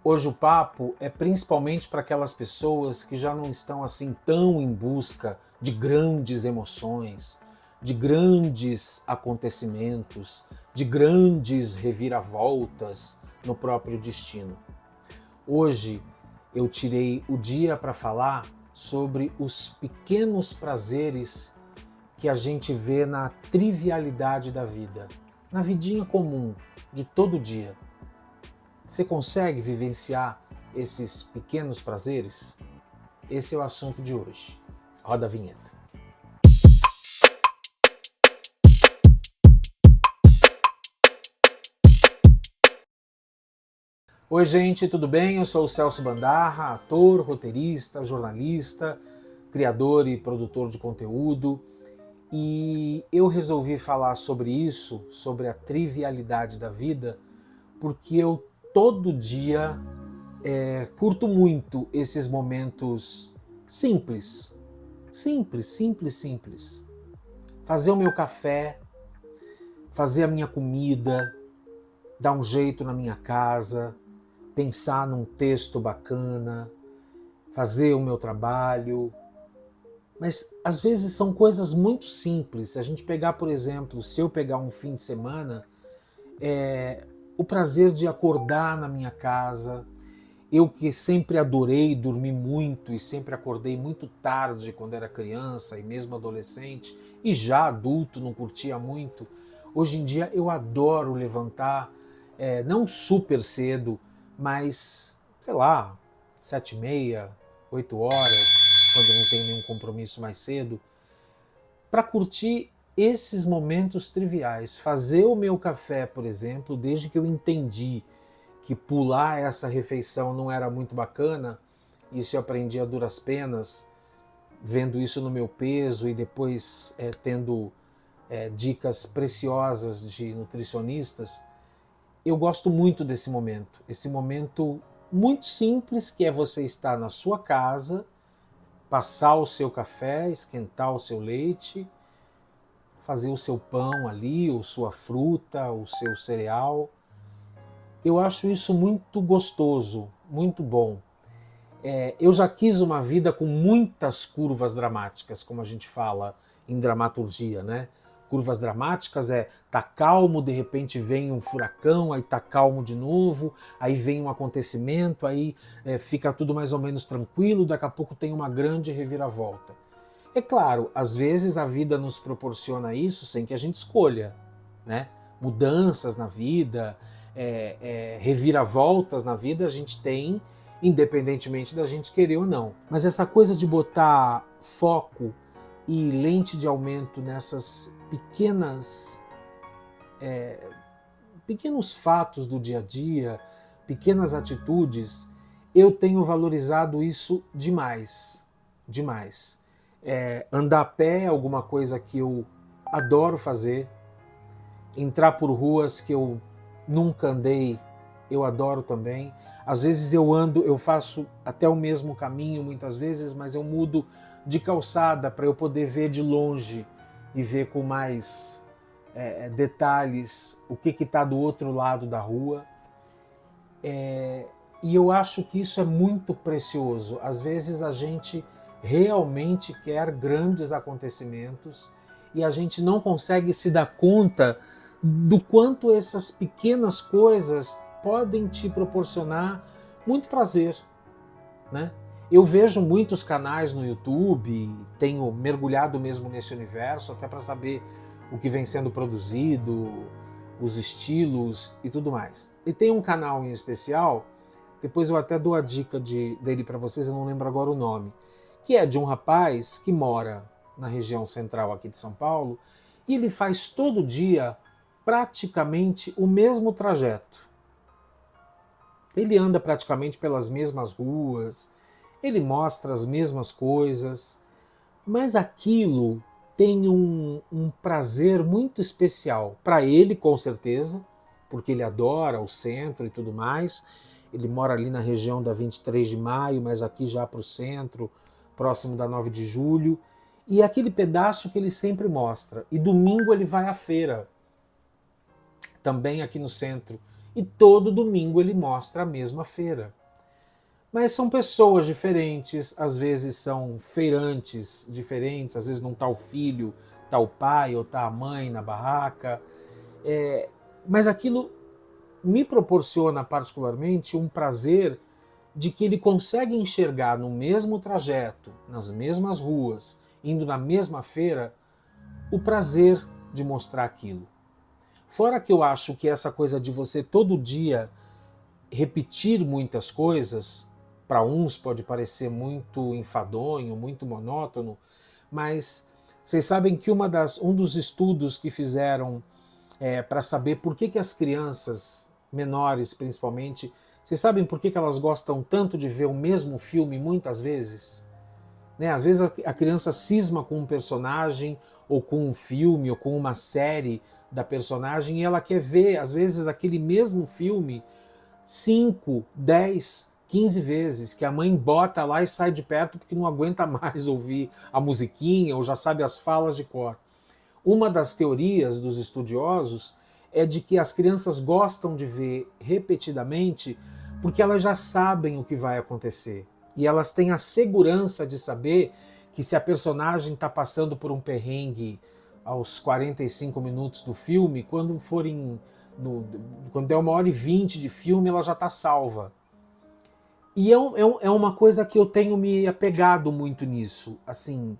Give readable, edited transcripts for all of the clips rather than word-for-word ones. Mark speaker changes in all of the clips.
Speaker 1: Hoje o papo é principalmente para aquelas pessoas que já não estão assim tão em busca de grandes emoções, de grandes acontecimentos, de grandes reviravoltas no próprio destino. Hoje eu tirei o dia para falar sobre os pequenos prazeres que a gente vê na trivialidade da vida, na vidinha comum de todo dia. Você consegue vivenciar esses pequenos prazeres? Esse é o assunto de hoje. Roda a vinheta. Oi gente, tudo bem? Eu sou o Celso Bandarra, ator, roteirista, jornalista, criador e produtor de conteúdo. E eu resolvi falar sobre isso, sobre a trivialidade da vida, porque eu todo dia curto muito esses momentos simples. Simples. Fazer o meu café, fazer a minha comida, dar um jeito na minha casa, pensar num texto bacana, fazer o meu trabalho. Mas às vezes são coisas muito simples. Se a gente pegar, por exemplo, se eu pegar um fim de semana, o prazer de acordar na minha casa. Eu que sempre adorei dormir muito e sempre acordei muito tarde quando era criança e mesmo adolescente, e já adulto não curtia muito, hoje em dia eu adoro levantar, não super cedo, mas, sei lá, 7h30, 8 horas, quando não tenho nenhum compromisso mais cedo, para curtir esses momentos triviais. Fazer o meu café, por exemplo, desde que eu entendi que pular essa refeição não era muito bacana, isso eu aprendi a duras penas, vendo isso no meu peso e depois tendo dicas preciosas de nutricionistas. Eu gosto muito desse momento, esse momento muito simples que é você estar na sua casa, passar o seu café, esquentar o seu leite, fazer o seu pão ali, ou sua fruta, o seu cereal. Eu acho isso muito gostoso, muito bom. Eu já quis uma vida com muitas curvas dramáticas, como a gente fala em dramaturgia, né? Curvas dramáticas tá calmo, de repente vem um furacão, aí tá calmo de novo, aí vem um acontecimento, aí fica tudo mais ou menos tranquilo, daqui a pouco tem uma grande reviravolta. É claro, às vezes a vida nos proporciona isso sem que a gente escolha, né? Mudanças na vida, reviravoltas na vida a gente tem, independentemente da gente querer ou não. Mas essa coisa de botar foco e lente de aumento nessas pequenos fatos do dia a dia, pequenas atitudes, eu tenho valorizado isso demais. Andar a pé é alguma coisa que eu adoro fazer. Entrar por ruas que eu nunca andei, eu adoro também. Às vezes eu faço até o mesmo caminho muitas vezes, mas eu mudo de calçada para eu poder ver de longe e ver com mais detalhes o que está do outro lado da rua. E eu acho que isso é muito precioso. Às vezes a gente realmente quer grandes acontecimentos e a gente não consegue se dar conta do quanto essas pequenas coisas podem te proporcionar muito prazer, né? Eu vejo muitos canais no YouTube, tenho mergulhado mesmo nesse universo, até para saber o que vem sendo produzido, os estilos e tudo mais. E tem um canal em especial, depois eu até dou a dica dele para vocês, eu não lembro agora o nome, que é de um rapaz que mora na região central aqui de São Paulo, e ele faz todo dia praticamente o mesmo trajeto. Ele anda praticamente pelas mesmas ruas, ele mostra as mesmas coisas, mas aquilo tem um prazer muito especial para ele, com certeza, porque ele adora o centro e tudo mais. Ele mora ali na região da 23 de maio, mas aqui já para o centro, próximo da 9 de julho. E é aquele pedaço que ele sempre mostra. E domingo ele vai à feira, também aqui no centro. e todo domingo ele mostra a mesma feira. Mas são pessoas diferentes, às vezes são feirantes diferentes, às vezes não está o filho, está o pai ou está a mãe na barraca. Mas aquilo me proporciona particularmente um prazer de que ele consegue enxergar no mesmo trajeto, nas mesmas ruas, indo na mesma feira, o prazer de mostrar aquilo. Fora que eu acho que essa coisa de você todo dia repetir muitas coisas, para uns pode parecer muito enfadonho, muito monótono, mas vocês sabem que um dos estudos que fizeram para saber por que as crianças menores, principalmente, vocês sabem por que elas gostam tanto de ver o mesmo filme muitas vezes? Né? Às vezes a criança cisma com um personagem, ou com um filme, ou com uma série da personagem, e ela quer ver, às vezes, aquele mesmo filme 5, 10, 15 vezes, que a mãe bota lá e sai de perto porque não aguenta mais ouvir a musiquinha ou já sabe as falas de cor. Uma das teorias dos estudiosos é de que as crianças gostam de ver repetidamente porque elas já sabem o que vai acontecer. E elas têm a segurança de saber que se a personagem está passando por um perrengue aos 45 minutos do filme, quando quando der 1h20 de filme, ela já está salva. E é uma coisa que eu tenho me apegado muito nisso. Assim,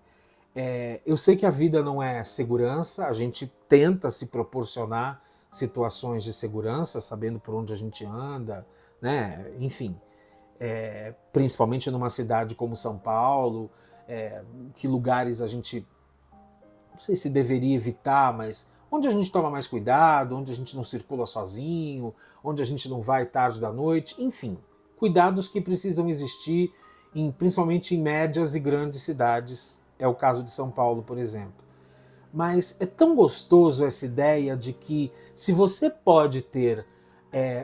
Speaker 1: eu sei que a vida não é segurança, a gente tenta se proporcionar situações de segurança, sabendo por onde a gente anda, né? Enfim, principalmente numa cidade como São Paulo, que lugares a gente, não sei se deveria evitar, mas onde a gente toma mais cuidado, onde a gente não circula sozinho, onde a gente não vai tarde da noite, enfim, cuidados que precisam existir, principalmente em médias e grandes cidades, é o caso de São Paulo, por exemplo. Mas é tão gostoso essa ideia de que se você pode ter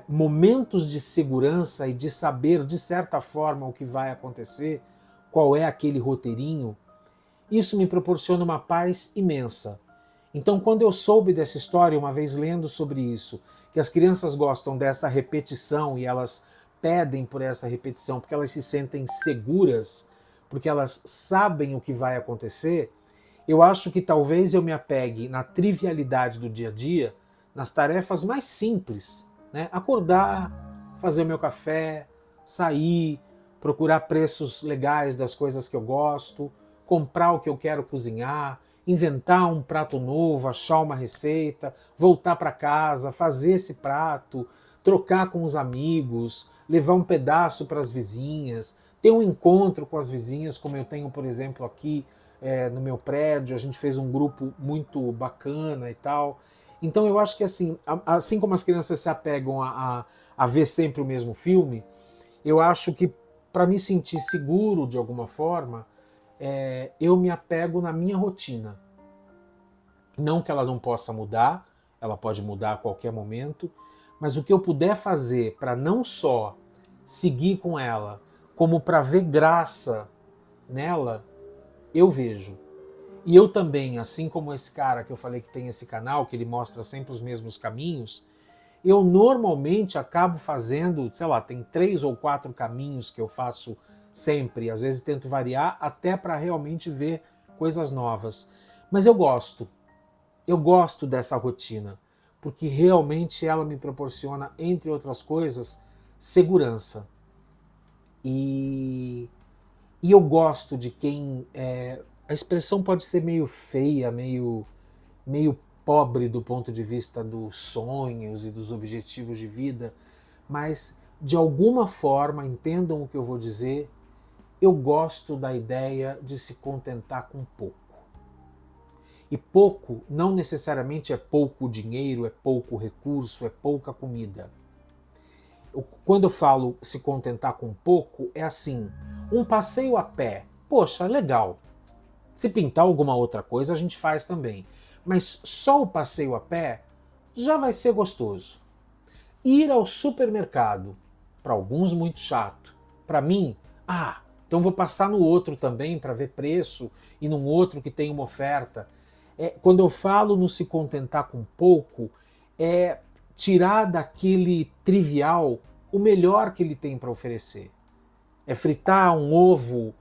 Speaker 1: momentos de segurança e de saber, de certa forma, o que vai acontecer, qual é aquele roteirinho, isso me proporciona uma paz imensa. Então, quando eu soube dessa história, uma vez lendo sobre isso, que as crianças gostam dessa repetição e elas pedem por essa repetição porque elas se sentem seguras, porque elas sabem o que vai acontecer, eu acho que talvez eu me apegue na trivialidade do dia a dia, nas tarefas mais simples, né? Acordar, fazer o meu café, sair, procurar preços legais das coisas que eu gosto, comprar o que eu quero cozinhar, inventar um prato novo, achar uma receita, voltar para casa, fazer esse prato, trocar com os amigos, levar um pedaço para as vizinhas, ter um encontro com as vizinhas, como eu tenho, por exemplo, aqui no meu prédio, a gente fez um grupo muito bacana e tal. Então eu acho que assim como as crianças se apegam a ver sempre o mesmo filme, eu acho que para me sentir seguro de alguma forma, eu me apego na minha rotina. Não que ela não possa mudar, ela pode mudar a qualquer momento, mas o que eu puder fazer para não só seguir com ela, como para ver graça nela, eu vejo. E eu também, assim como esse cara que eu falei que tem esse canal, que ele mostra sempre os mesmos caminhos, eu normalmente acabo fazendo, sei lá, tem 3 ou 4 caminhos que eu faço sempre, às vezes tento variar até para realmente ver coisas novas. Mas eu gosto dessa rotina, porque realmente ela me proporciona, entre outras coisas, segurança. E eu gosto de quem... a expressão pode ser meio feia, meio pobre do ponto de vista dos sonhos e dos objetivos de vida, mas de alguma forma, entendam o que eu vou dizer, eu gosto da ideia de se contentar com pouco. E pouco não necessariamente é pouco dinheiro, é pouco recurso, é pouca comida. Quando eu falo se contentar com pouco, é assim, um passeio a pé, poxa, legal. Se pintar alguma outra coisa, a gente faz também. Mas só o passeio a pé já vai ser gostoso. Ir ao supermercado, para alguns muito chato. Para mim, então vou passar no outro também para ver preço e num outro que tem uma oferta. Quando eu falo no se contentar com pouco, tirar daquele trivial o melhor que ele tem para oferecer. É fritar um ovo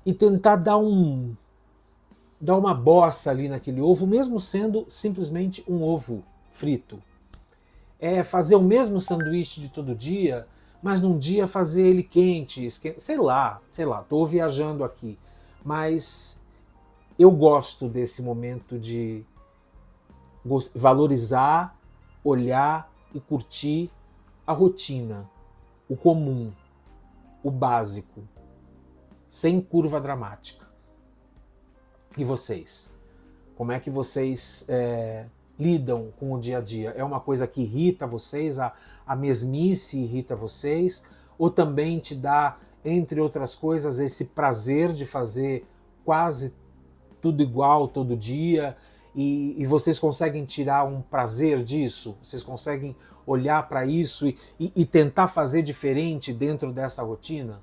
Speaker 1: e tentar dar uma bossa ali naquele ovo, mesmo sendo simplesmente um ovo frito. É fazer o mesmo sanduíche de todo dia, mas num dia fazer ele quente, sei lá, estou viajando aqui. Mas eu gosto desse momento de valorizar, olhar e curtir a rotina, o comum, o básico, sem curva dramática. E vocês? Como é que vocês lidam com o dia a dia? É uma coisa que irrita vocês? A mesmice irrita vocês? Ou também te dá, entre outras coisas, esse prazer de fazer quase tudo igual todo dia? E vocês conseguem tirar um prazer disso? Vocês conseguem olhar para isso e tentar fazer diferente dentro dessa rotina?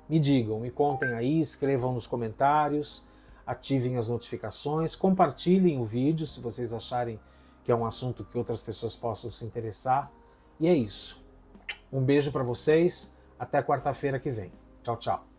Speaker 1: Me digam, me contem aí, escrevam nos comentários, ativem as notificações, compartilhem o vídeo se vocês acharem que é um assunto que outras pessoas possam se interessar. E é isso. Um beijo para vocês, até quarta-feira que vem. Tchau, tchau.